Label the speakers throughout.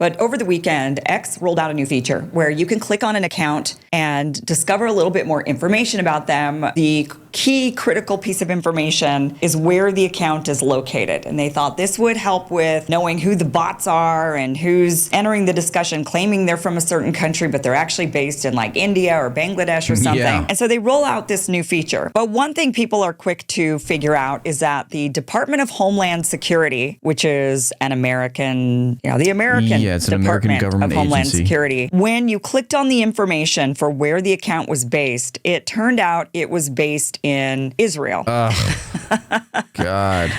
Speaker 1: But over the weekend, X rolled out a new feature where you can click on an account and discover a little bit more information about them. The key critical piece of information is where the account is located. And they thought this would help with knowing who the bots are and who's entering the discussion claiming they're from a certain country, but they're actually based in like India or Bangladesh or something. Yeah. And so they roll out this new feature. But one thing people are quick to figure out is that the Department of Homeland Security, which is an American, the American
Speaker 2: it's an American government
Speaker 1: of Homeland
Speaker 2: agency.
Speaker 1: Security, when you clicked on the information for where the account was based, it turned out it was based in Israel.
Speaker 2: God.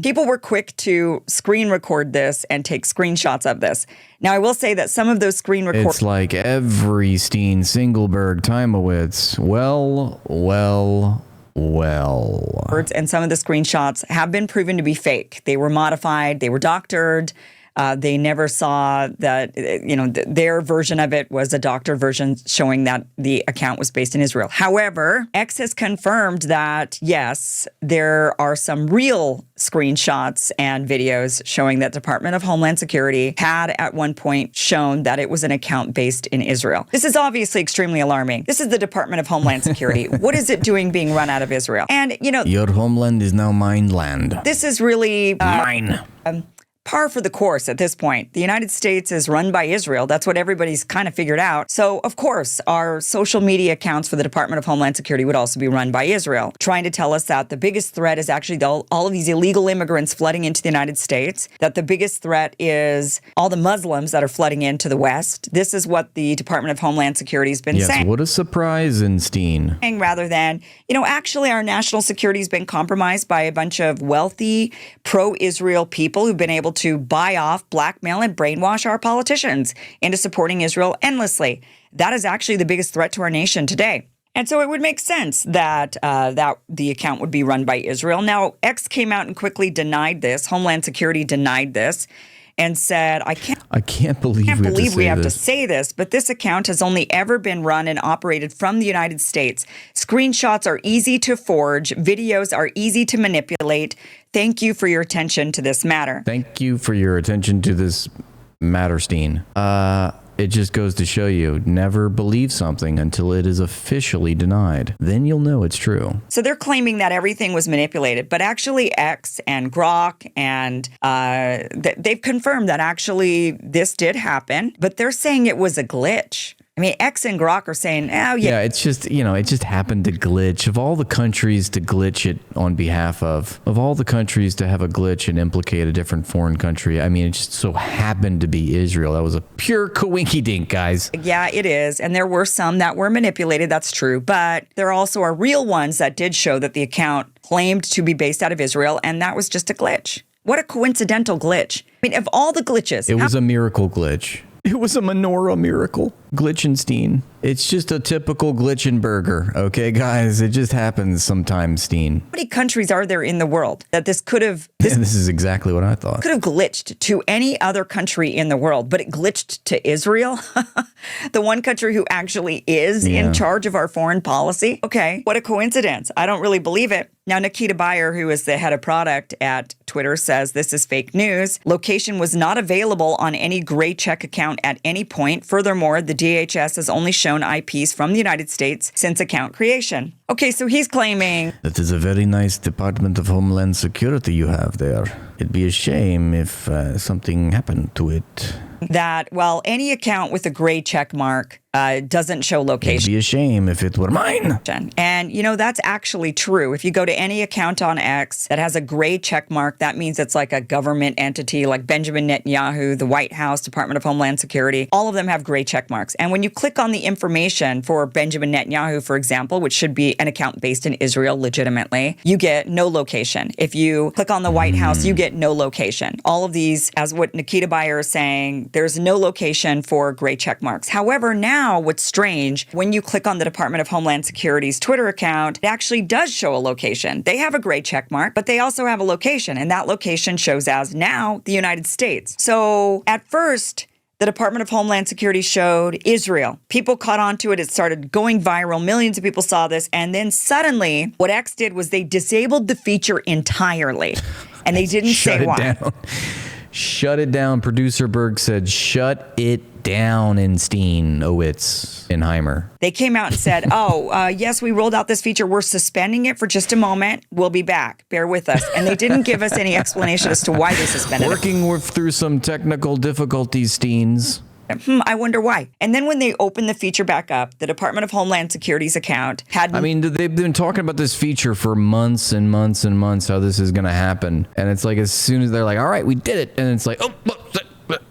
Speaker 1: People were quick to screen record this and take screenshots of this. Now, I will say that some of those screen recordings...
Speaker 2: It's like every Steen Singelberg Timowitz. Well.
Speaker 1: And some of the screenshots have been proven to be fake. They were modified. They were doctored. They never saw that, their version of it was a doctored version showing that the account was based in Israel. However, X has confirmed that, yes, there are some real screenshots and videos showing that Department of Homeland Security had at one point shown that it was an account based in Israel. This is obviously extremely alarming. This is the Department of Homeland Security. What is it doing being run out of Israel? And,
Speaker 2: your homeland is now mine land.
Speaker 1: This is really...
Speaker 2: mine.
Speaker 1: Par for the course at this point. The United States is run by Israel. That's what everybody's kind of figured out. So, of course, our social media accounts for the Department of Homeland Security would also be run by Israel, trying to tell us that the biggest threat is actually all of these illegal immigrants flooding into the United States, that the biggest threat is all the Muslims that are flooding into the West. This is what the Department of Homeland Security has been saying.
Speaker 2: Yes, what a surprise, Steen.
Speaker 1: Rather than, actually our national security has been compromised by a bunch of wealthy, pro-Israel people who've been able to buy off, blackmail, and brainwash our politicians into supporting Israel endlessly. That is actually the biggest threat to our nation today. And so it would make sense that that the account would be run by Israel. Now, X came out and quickly denied this. Homeland Security denied this and said, I can't believe we have to say this, but this account has only ever been run and operated from the United States. Screenshots are easy to forge. Videos are easy to manipulate. Thank you for your attention to this matter.
Speaker 2: Thank you for your attention to this matter, Steen. It just goes to show you, never believe something until it is officially denied. Then you'll know it's true.
Speaker 1: So they're claiming that everything was manipulated, but actually X and Grok and they've confirmed that actually this did happen, but they're saying it was a glitch. I mean, X and Grok are saying, oh, yeah.
Speaker 2: Yeah, it's just, it just happened to glitch. Of all the countries to glitch it on behalf of all the countries to have a glitch and implicate a different foreign country, I mean, it just so happened to be Israel. That was a pure coinky-dink, guys.
Speaker 1: Yeah, it is. And there were some that were manipulated, that's true. But there also are real ones that did show that the account claimed to be based out of Israel, and that was just a glitch. What a coincidental glitch. I mean, of all the glitches...
Speaker 2: It was a miracle glitch. It was a menorah miracle. Glitchenstein. It's just a typical Glitchenberger, okay, guys? It just happens sometimes, Steen.
Speaker 1: How many countries are there in the world that this could have...
Speaker 2: This is exactly what I thought.
Speaker 1: Could have glitched to any other country in the world, but it glitched to Israel? The one country who actually is in charge of our foreign policy? Okay, what a coincidence. I don't really believe it. Now, Nikita Bayer, who is the head of product at Twitter, says this is fake news. Location was not available on any gray check account at any point. Furthermore, the DHS has only shown IPs from the United States since account creation. Okay, so he's claiming...
Speaker 2: That is a very nice Department of Homeland Security you have there. It'd be a shame if something happened to it.
Speaker 1: That, well, any account with a gray check mark doesn't show location.
Speaker 2: It'd be a shame if it were mine.
Speaker 1: And, that's actually true. If you go to any account on X that has a gray check mark, that means it's like a government entity like Benjamin Netanyahu, the White House, Department of Homeland Security. All of them have gray check marks. And when you click on the information for Benjamin Netanyahu, for example, which should be an account based in Israel legitimately, you get no location. If you click on the White House, you get no location. All of these, as what Nikita Bayer is saying, there's no location for gray check marks. However, now what's strange, when you click on the Department of Homeland Security's Twitter account, it actually does show a location. They have a gray check mark, but they also have a location, and that location shows as now the United States. So at first, the Department of Homeland Security showed Israel. People caught on to it. It started going viral. Millions of people saw this. And then suddenly, what X did was they disabled the feature entirely. And they didn't say why.
Speaker 2: Shut it down. Producer Berg said, shut it down, Inheimer.
Speaker 1: They came out and said, yes, we rolled out this feature. We're suspending it for just a moment. We'll be back. Bear with us. And they didn't give us any explanation as to why they suspended it.
Speaker 2: Working through some technical difficulties, Steens.
Speaker 1: I wonder why. And then when they opened the feature back up, the Department of Homeland Security's account had...
Speaker 2: I mean, they've been talking about this feature for months and months and months, how this is going to happen. And it's like, as soon as they're like, all right, we did it. And it's like,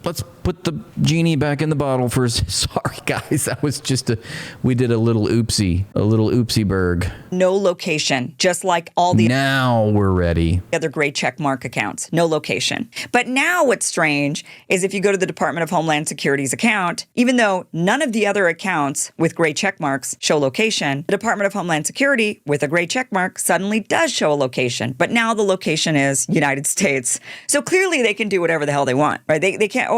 Speaker 2: let's put the genie back in the bottle first. Sorry, guys. That was just we did a little oopsie berg.
Speaker 1: No location, just like all the...
Speaker 2: Now we're ready.
Speaker 1: Other gray check mark accounts, no location. But now what's strange is if you go to the Department of Homeland Security's account, even though none of the other accounts with gray check marks show location, the Department of Homeland Security with a gray check mark suddenly does show a location. But now the location is United States. So clearly they can do whatever the hell they want, right? They can't,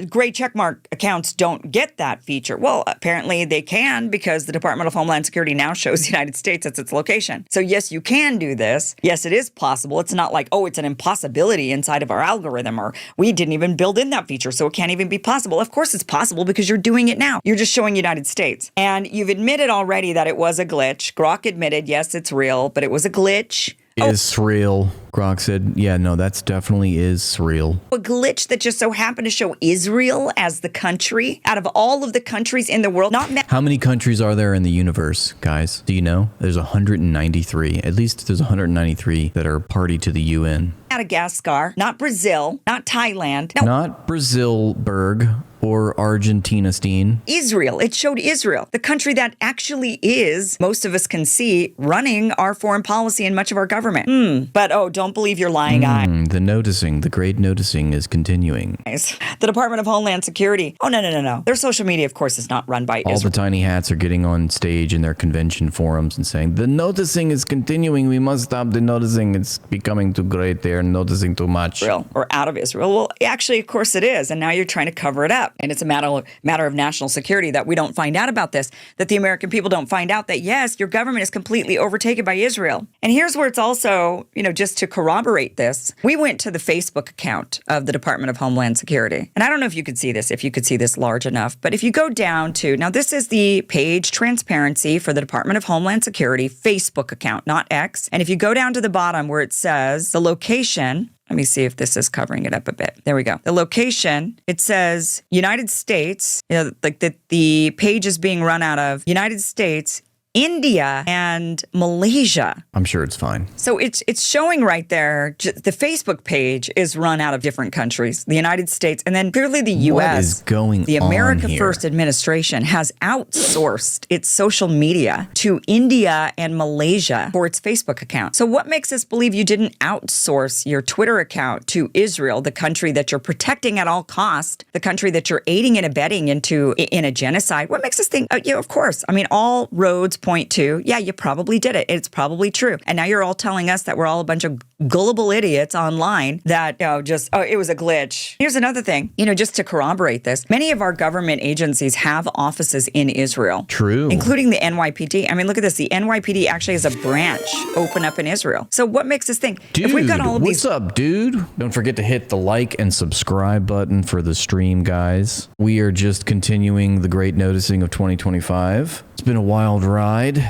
Speaker 1: gray checkmark accounts don't get that feature. Well, apparently they can, because the Department of Homeland Security now shows the United States as its location. So yes, you can do this. Yes, it is possible. It's not like, it's an impossibility inside of our algorithm, or we didn't even build in that feature, so it can't even be possible. Of course it's possible, because you're doing it now. You're just showing United States. And you've admitted already that it was a glitch. Grok admitted, yes, it's real, but it was a glitch.
Speaker 2: Is real. Grok said, yeah, no, that's definitely is real.
Speaker 1: A glitch that just so happened to show Israel as the country out of all of the countries in the world.
Speaker 2: How many countries are there in the universe, guys? Do you know? There's 193. At least there's 193 that are party to the UN.
Speaker 1: Madagascar, not Brazil, not Thailand. No.
Speaker 2: Not Brazilberg or Argentina, Steen.
Speaker 1: Israel. It showed Israel, the country that actually is, most of us can see, running our foreign policy and much of our government. But, don't believe your lying eye.
Speaker 2: The great noticing is continuing.
Speaker 1: The Department of Homeland Security. No. Their social media, of course, is not run by Israel.
Speaker 2: All the tiny hats are getting on stage in their convention forums and saying, the noticing is continuing. We must stop the noticing. It's becoming too great. They're noticing too much.
Speaker 1: Or out of Israel. Well, actually, of course it is. And now you're trying to cover it up. And it's a matter of national security that we don't find out about this, that the American people don't find out that, yes, your government is completely overtaken by Israel. And here's where it's also, just to corroborate this, we went to the Facebook account of the Department of Homeland Security. And I don't know if you could see this large enough, but if you go down to, now this is the page transparency for the Department of Homeland Security Facebook account, not X. And if you go down to the bottom where it says the location, let me see if this is covering it up a bit. There we go. The location, it says United States, like the page is being run out of United States, India, and Malaysia.
Speaker 2: I'm sure it's fine.
Speaker 1: So it's showing right there, the Facebook page is run out of different countries, the United States, and then clearly the U.S.
Speaker 2: What is going on
Speaker 1: The America
Speaker 2: here?
Speaker 1: First administration has outsourced its social media to India and Malaysia for its Facebook account. So what makes us believe you didn't outsource your Twitter account to Israel, the country that you're protecting at all cost, the country that you're aiding and abetting in a genocide? What makes us think, of course. I mean, all roads point to, yeah, you probably did it. It's probably true. And now you're all telling us that we're all a bunch of gullible idiots online that, it was a glitch. Here's another thing, just to corroborate this. Many of our government agencies have offices in Israel.
Speaker 2: True.
Speaker 1: Including the NYPD. I mean, look at this. The NYPD actually has a branch open up in Israel. So what makes us think,
Speaker 2: dude,
Speaker 1: if we've got all of
Speaker 2: what's
Speaker 1: these...
Speaker 2: up, dude? Don't forget to hit the like and subscribe button for the stream, guys. We are just continuing the great noticing of 2025. It's been a wild ride.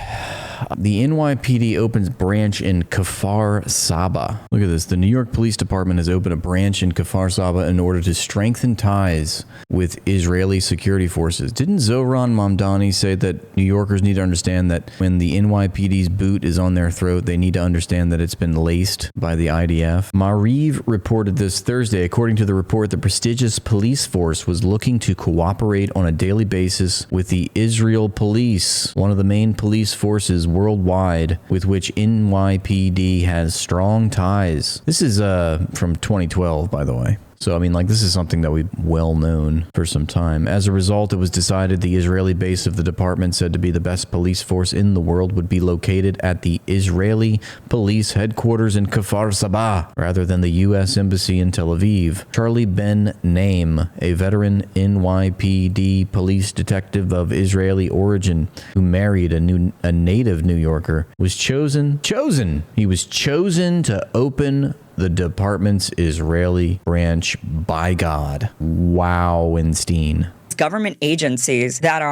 Speaker 2: The NYPD opens branch in Kfar Saba. Look at this. The New York Police Department has opened a branch in Kfar Saba in order to strengthen ties with Israeli security forces. Didn't Zohran Mamdani say that New Yorkers need to understand that when the NYPD's boot is on their throat, they need to understand that it's been laced by the IDF? Mariv reported this Thursday. According to the report, the prestigious police force was looking to cooperate on a daily basis with the Israel Police, one of the main police forces worldwide with which NYPD has strong ties. This is from 2012, by the way. So, I mean, this is something that we've well known for some time. As a result, it was decided the Israeli base of the department, said to be the best police force in the world, would be located at the Israeli police headquarters in Kfar Saba, rather than the U.S. Embassy in Tel Aviv. Charlie Ben Naim, a veteran NYPD police detective of Israeli origin who married a native New Yorker, was chosen to open The department's Israeli branch, by God. Wow-enstein.
Speaker 1: Government agencies that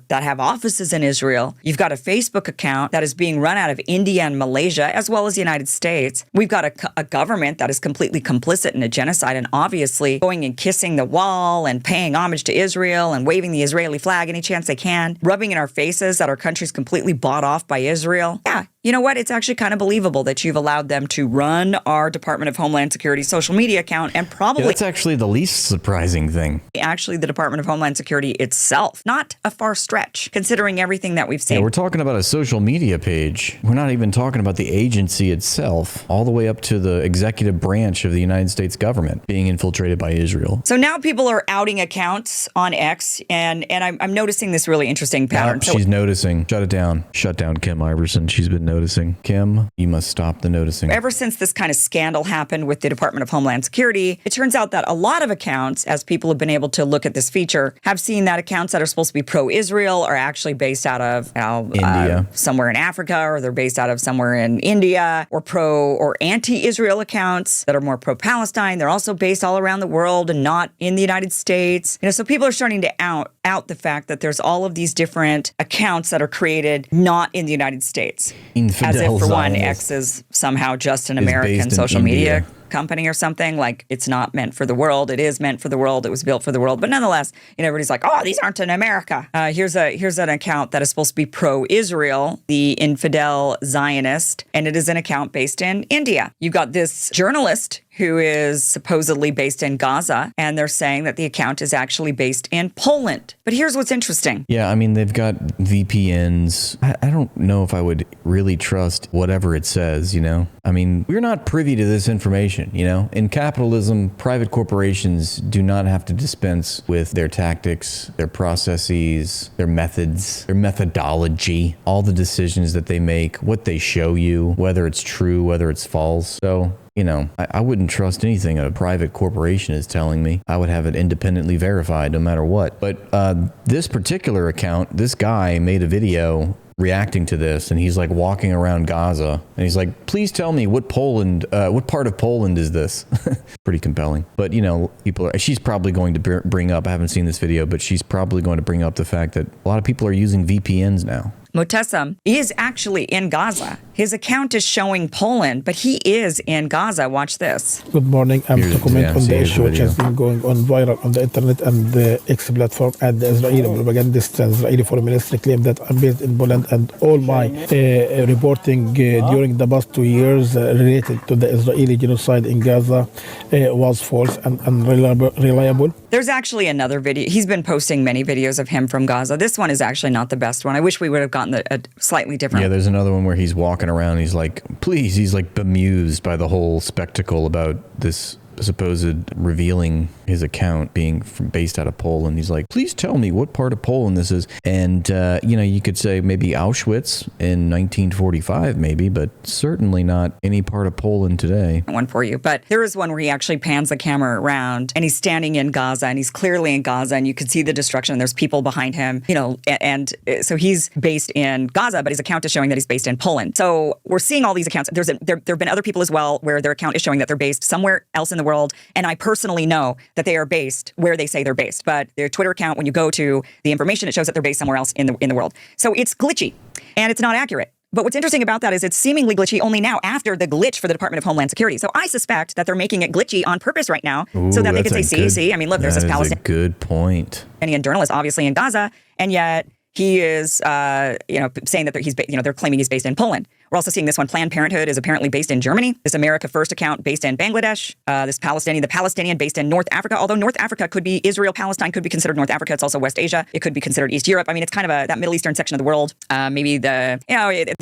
Speaker 1: have offices in Israel. You've got a Facebook account that is being run out of India and Malaysia, as well as the United States. We've got a government that is completely complicit in a genocide and obviously going and kissing the wall and paying homage to Israel and waving the Israeli flag any chance they can, rubbing in our faces that our country's completely bought off by Israel. Yeah. You know what? It's actually kind of believable that you've allowed them to run our Department of Homeland Security social media account and probably...
Speaker 2: Yeah, that's actually the least surprising thing.
Speaker 1: Actually, the Department of Homeland Security itself. Not a far stretch, considering everything that we've seen.
Speaker 2: Yeah, we're talking about a social media page. We're not even talking about the agency itself, all the way up to the executive branch of the United States government being infiltrated by Israel.
Speaker 1: So now people are outing accounts on X, and I'm noticing this really interesting pattern.
Speaker 2: She's noticing. Shut it down. Shut down Kim Iverson. She's been noticing. Kim, you must stop the noticing.
Speaker 1: Ever since this kind of scandal happened with the Department of Homeland Security, it turns out that a lot of accounts, as people have been able to look at this feature, have seen that accounts that are supposed to be pro-Israel are actually based out of
Speaker 2: India,
Speaker 1: somewhere in Africa, or they're based out of somewhere in India, or pro or anti-Israel accounts that are more pro-Palestine. They're also based all around the world and not in the United States. So people are starting to out the fact that there's all of these different accounts that are created not in the United States.
Speaker 2: Infidel
Speaker 1: As if, for one,
Speaker 2: Zionist
Speaker 1: X is somehow just an American social media company or something. Like, it's not meant for the world. It is meant for the world. It was built for the world. But nonetheless, everybody's like, oh, these aren't in America. Here's an account that is supposed to be pro-Israel, the infidel Zionist, and it is an account based in India. You've got this journalist who is supposedly based in Gaza, and they're saying that the account is actually based in Poland. But here's what's interesting.
Speaker 2: Yeah, I mean, they've got VPNs. I don't know if I would really trust whatever it says, I mean, we're not privy to this information, In capitalism, private corporations do not have to dispense with their tactics, their processes, their methods, their methodology, all the decisions that they make, what they show you, whether it's true, whether it's false. So... I wouldn't trust anything a private corporation is telling me. I would have it independently verified no matter what. But this particular account, this guy made a video reacting to this, and he's like walking around Gaza, and he's like, please tell me what part of Poland is this? Pretty compelling. But, she's probably going to bring up, I haven't seen this video, but she's probably going to bring up the fact that a lot of people are using VPNs now.
Speaker 1: Motessem is actually in Gaza. His account is showing Poland, but he is in Gaza. Watch this.
Speaker 3: Good morning. I'm to comment on the issue which has been going on viral on the internet and the X platform, and the Israeli propagandist and Israeli foreign ministry claim that I'm based in Poland, and all my reporting during the past 2 years related to the Israeli genocide in Gaza was false and unreliable.
Speaker 1: There's actually another video. He's been posting many videos of him from Gaza. This one is actually not the best one. I wish we would have gotten a slightly different.
Speaker 2: Yeah, there's another one where he's walking around. He's like, please, he's like bemused by the whole spectacle about this supposed revealing his account being based out of Poland. He's like, please tell me what part of Poland this is. And, you could say maybe Auschwitz in 1945, maybe, but certainly not any part of Poland today.
Speaker 1: One for you. But there is one where he actually pans the camera around, and he's standing in Gaza, and he's clearly in Gaza, and you can see the destruction. There's people behind him, and so he's based in Gaza, but his account is showing that he's based in Poland. So we're seeing all these accounts. There have been other people as well where their account is showing that they're based somewhere else in the world. And I personally know that they are based where they say they're based. But their Twitter account, when you go to the information, it shows that they're based somewhere else in the world. So it's glitchy, and it's not accurate. But what's interesting about that is it's seemingly glitchy only now after the glitch for the Department of Homeland Security. So I suspect that they're making it glitchy on purpose right now so that they can say, see, I mean, look, there's this Palestinian
Speaker 2: good point.
Speaker 1: Journalist, obviously in Gaza, and yet he is, saying that they're claiming he's based in Poland. We're also seeing this one. Planned Parenthood is apparently based in Germany. This America First account based in Bangladesh. The Palestinian based in North Africa. Although North Africa could be Israel, Palestine could be considered North Africa. It's also West Asia. It could be considered East Europe. I mean, it's kind of that Middle Eastern section of the world. Maybe there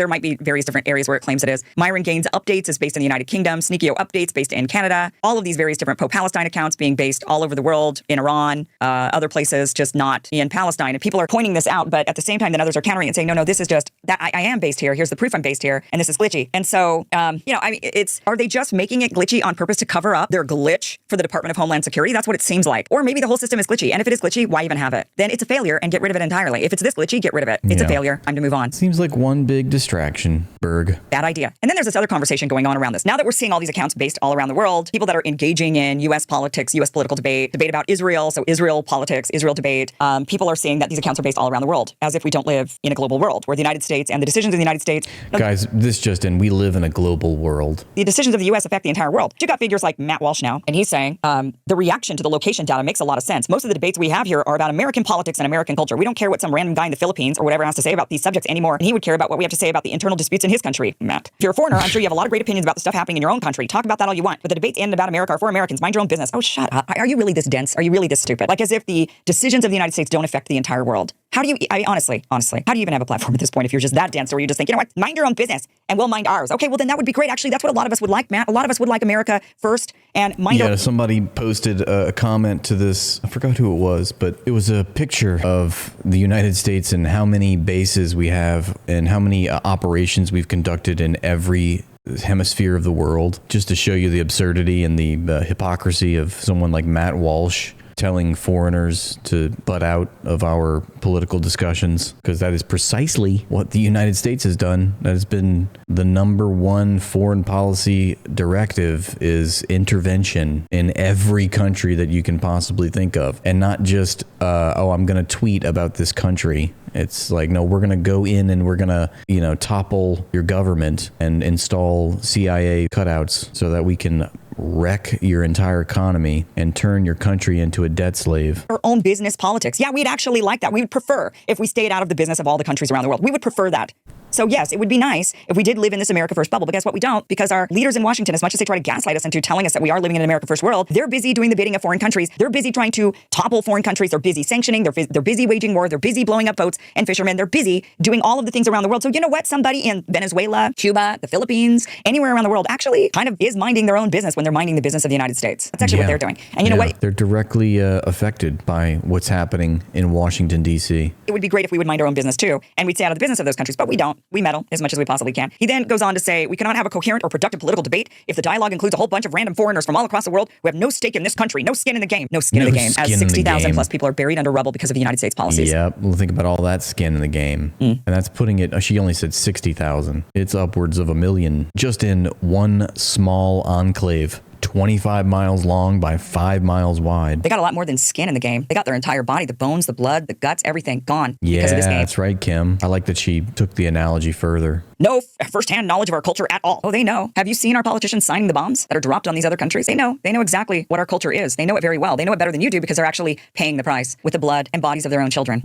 Speaker 1: might be various different areas where it claims it is. Myron Gaines Updates is based in the United Kingdom. Sneakio Updates based in Canada. All of these various different pro-Palestine accounts being based all over the world, in Iran, other places, just not in Palestine. And people are pointing this out, but at the same time, then others are countering it and saying, no, this is just that I am based here. Here's the proof I'm based here. here, and this is glitchy. And so, I mean, are they just making it glitchy on purpose to cover up their glitch for the Department of Homeland Security? That's what it seems like. Or maybe the whole system is glitchy. And if it is glitchy, why even have it? Then it's a failure and get rid of it entirely. If it's this glitchy, get rid of it. It's a failure. Time to move on.
Speaker 2: Seems like one big distraction, Berg.
Speaker 1: Bad idea. And then there's this other conversation going on around this. Now that we're seeing all these accounts based all around the world, people that are engaging in U.S. politics, U.S. political debate about Israel, so Israel politics, Israel debate, people are seeing that these accounts are based all around the world, as if we don't live in a global world, where the United States and the decisions of the United States...
Speaker 2: Guys, this just in, we live in a global world.
Speaker 1: The decisions of the U.S. affect the entire world. You got figures like Matt Walsh now, and he's saying the reaction to the location data makes a lot of sense. Most of the debates we have here are about American politics and American culture. We don't care what some random guy in the Philippines or whatever has to say about these subjects anymore, and he would care about what we have to say about the internal disputes in his country, Matt. If you're a foreigner, I'm sure you have a lot of great opinions about the stuff happening in your own country. Talk about that all you want, but the debates in and about America are for Americans. Mind your own business. Oh, shut up. Are you really this dense? Are you really this stupid? Like as if the decisions of the United States don't affect the entire world. How do you, honestly, how do you even have a platform at this point if you're just that dense, or you just think, you know what, mind your own business and we'll mind ours? Okay, well then that would be great. Actually, that's what a lot of us would like, Matt. A lot of us would like America first and mind our...
Speaker 2: Somebody posted a comment to this. I forgot who it was, but it was a picture of the United States and how many bases we have and how many operations we've conducted in every hemisphere of the world, just to show you the absurdity and the hypocrisy of someone like Matt Walsh telling foreigners to butt out of our political discussions, because that is precisely what the United States has done. That has been the #1 foreign policy directive, is intervention in every country that you can possibly think of, and not just I'm going to tweet about this country. It's like, no, we're going to go in and we're going to, topple your government and install CIA cutouts so that we can wreck your entire economy and turn your country into a debt slave.
Speaker 1: Our own business politics. Yeah, we'd actually like that. We would prefer if we stayed out of the business of all the countries around the world. We would prefer that. So yes, it would be nice if we did live in this America First bubble, but guess what? We don't, because our leaders in Washington, as much as they try to gaslight us into telling us that we are living in an America First world, they're busy doing the bidding of foreign countries. They're busy trying to topple foreign countries. They're busy sanctioning. They're busy waging war. They're busy blowing up boats and fishermen. They're busy doing all of the things around the world. So you know what? Somebody in Venezuela, Cuba, the Philippines, anywhere around the world actually kind of is minding their own business when they're minding the business of the United States. That's actually what they're doing. And you know what?
Speaker 2: They're directly affected by what's happening in Washington, D.C.
Speaker 1: It would be great if we would mind our own business too, and we'd stay out of the business of those countries, but we don't. We meddle as much as we possibly can. He then goes on to say, we cannot have a coherent or productive political debate if the dialogue includes a whole bunch of random foreigners from all across the world who have no stake in this country, no skin in the game. No skin in the game, as 60,000 plus people are buried under rubble because of the United States policies.
Speaker 2: Yeah, well, think about all that skin in the game. And that's putting it, she only said 60,000. It's upwards of 1 million just in one small enclave. 25 miles long by 5 miles wide.
Speaker 1: They got a lot more than skin in the game. They got their entire body, the bones, the blood, the guts, everything gone because of this game.
Speaker 2: That's right, Kim. I like that she took the analogy further.
Speaker 1: No firsthand knowledge of our culture at all. Oh, they know. Have you seen our politicians signing the bombs that are dropped on these other countries? They know. They know exactly what our culture is. They know it very well. They know it better than you do because they're actually paying the price with the blood and bodies of their own children.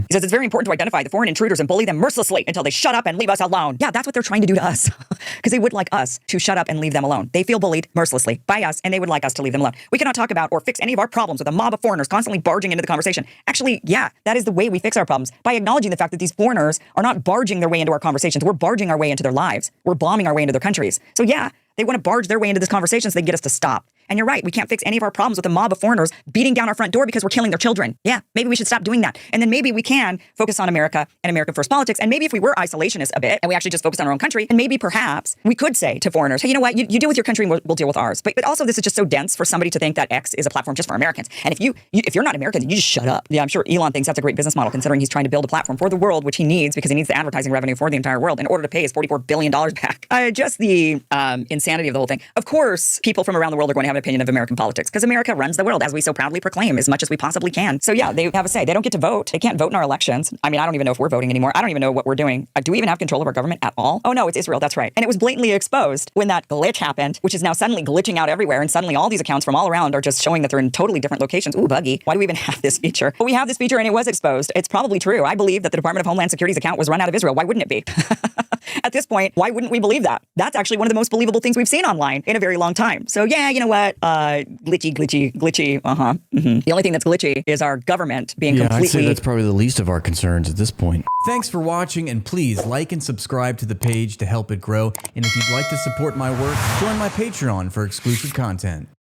Speaker 1: He says it's very important to identify the foreign intruders and bully them mercilessly until they shut up and leave us alone. Yeah, that's what they're trying to do to us because they would like us to shut up and leave them alone. They feel bullied mercilessly by us, and they would like us to leave them alone. We cannot talk about or fix any of our problems with a mob of foreigners constantly barging into the conversation. Actually, yeah, that is the way we fix our problems, by acknowledging the fact that these foreigners are not barging their way into our conversations. We're barging our way into their lives. We're bombing our way into their countries. So yeah, they want to barge their way into this conversation so they can get us to stop. And you're right, we can't fix any of our problems with a mob of foreigners beating down our front door because we're killing their children. Yeah, maybe we should stop doing that. And then maybe we can focus on America and American first politics. And maybe if we were isolationist a bit and we actually just focused on our own country, and maybe perhaps we could say to foreigners, hey, you know what, you deal with your country and we'll deal with ours. But also this is just so dense for somebody to think that X is a platform just for Americans. And if you're not American, then you just shut up. Yeah, I'm sure Elon thinks that's a great business model considering he's trying to build a platform for the world, which he needs because he needs the advertising revenue for the entire world in order to pay his $44 billion back. Just the insanity of the whole thing. Of course, people from around the world are going to have an opinion of American politics because America runs the world, as we so proudly proclaim, as much as we possibly can. So yeah, they have a say. They don't get to vote. They can't vote in our elections. I mean, I don't even know if we're voting anymore. I don't even know what we're doing. Do we even have control of our government at all? Oh no, it's Israel. That's right. And it was blatantly exposed when that glitch happened, which is now suddenly glitching out everywhere. And suddenly all these accounts from all around are just showing that they're in totally different locations. Ooh, buggy. Why do we even have this feature? But we have this feature and it was exposed. It's probably true. I believe that the Department of Homeland Security's account was run out of Israel. Why wouldn't it be? At this point, why wouldn't we believe that? That's actually one of the most believable things we've seen online in a very long time. So yeah, you know what? Glitchy. The only thing that's glitchy is our government being completely...
Speaker 2: I'd say that's probably the least of our concerns at this point. Thanks for watching, and please like and subscribe to the page to help it grow. And if you'd like to support my work, join my Patreon for exclusive content.